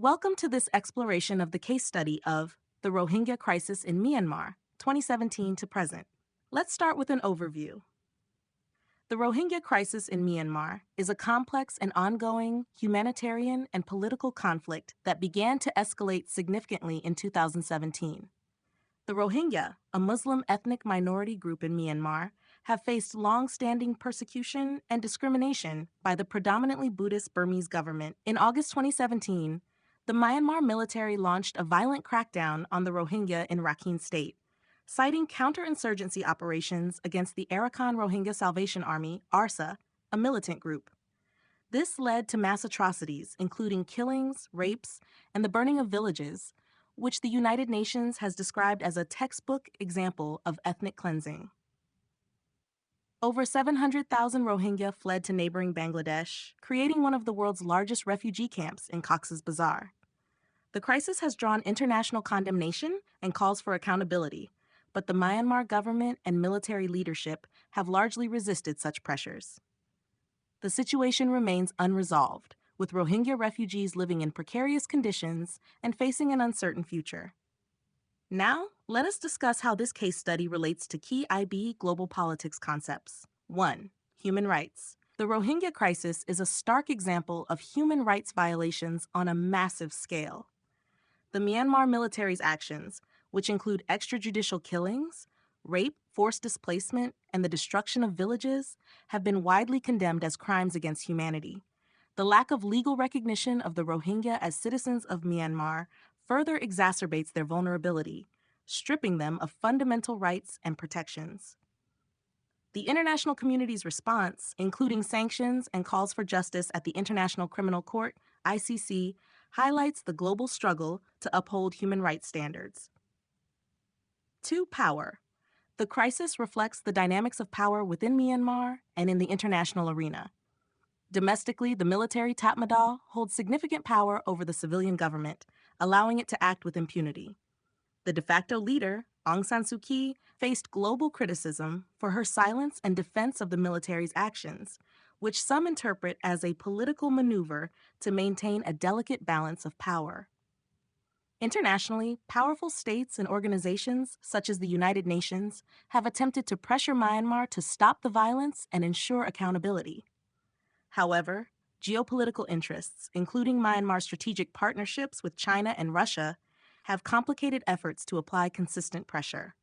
Welcome to this exploration of the case study of the Rohingya crisis in Myanmar, 2017 to present. Let's start with an overview. The Rohingya crisis in Myanmar is a complex and ongoing humanitarian and political conflict that began to escalate significantly in 2017. The Rohingya, a Muslim ethnic minority group in Myanmar, have faced long-standing persecution and discrimination by the predominantly Buddhist Burmese government. In August 2017, the Myanmar military launched a violent crackdown on the Rohingya in Rakhine State, citing counterinsurgency operations against the Arakan Rohingya Salvation Army, ARSA, a militant group. This led to mass atrocities, including killings, rapes, and the burning of villages, which the United Nations has described as a textbook example of ethnic cleansing. Over 700,000 Rohingya fled to neighboring Bangladesh, creating one of the world's largest refugee camps in Cox's Bazar. The crisis has drawn international condemnation and calls for accountability, but the Myanmar government and military leadership have largely resisted such pressures. The situation remains unresolved, with Rohingya refugees living in precarious conditions and facing an uncertain future. Now, let us discuss how this case study relates to key IB global politics concepts. 1. Human rights. The Rohingya crisis is a stark example of human rights violations on a massive scale. The Myanmar military's actions, which include extrajudicial killings, rape, forced displacement, and the destruction of villages, have been widely condemned as crimes against humanity. The lack of legal recognition of the Rohingya as citizens of Myanmar further exacerbates their vulnerability, stripping them of fundamental rights and protections. The international community's response, including sanctions and calls for justice at the International Criminal Court, ICC, highlights the global struggle to uphold human rights standards. 2. Power. The crisis reflects the dynamics of power within Myanmar and in the international arena. Domestically, the military Tatmadaw holds significant power over the civilian government, allowing it to act with impunity. The de facto leader, Aung San Suu Kyi, faced global criticism for her silence and defense of the military's actions, which some interpret as a political maneuver to maintain a delicate balance of power. Internationally, powerful states and organizations, such as the United Nations, have attempted to pressure Myanmar to stop the violence and ensure accountability. However, geopolitical interests, including Myanmar's strategic partnerships with China and Russia, have complicated efforts to apply consistent pressure.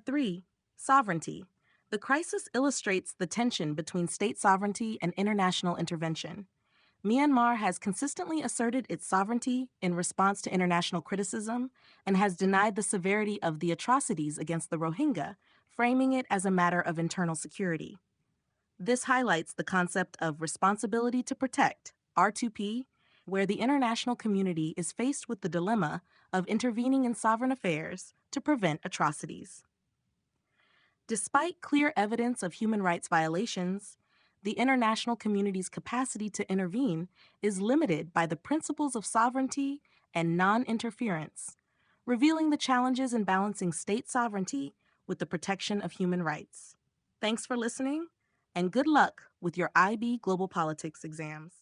3. Sovereignty. The crisis illustrates the tension between state sovereignty and international intervention. Myanmar has consistently asserted its sovereignty in response to international criticism and has denied the severity of the atrocities against the Rohingya, framing it as a matter of internal security. This highlights the concept of responsibility to protect, R2P, where the international community is faced with the dilemma of intervening in sovereign affairs to prevent atrocities. Despite clear evidence of human rights violations, the international community's capacity to intervene is limited by the principles of sovereignty and non-interference, revealing the challenges in balancing state sovereignty with the protection of human rights. Thanks for listening, and good luck with your IB Global Politics exams.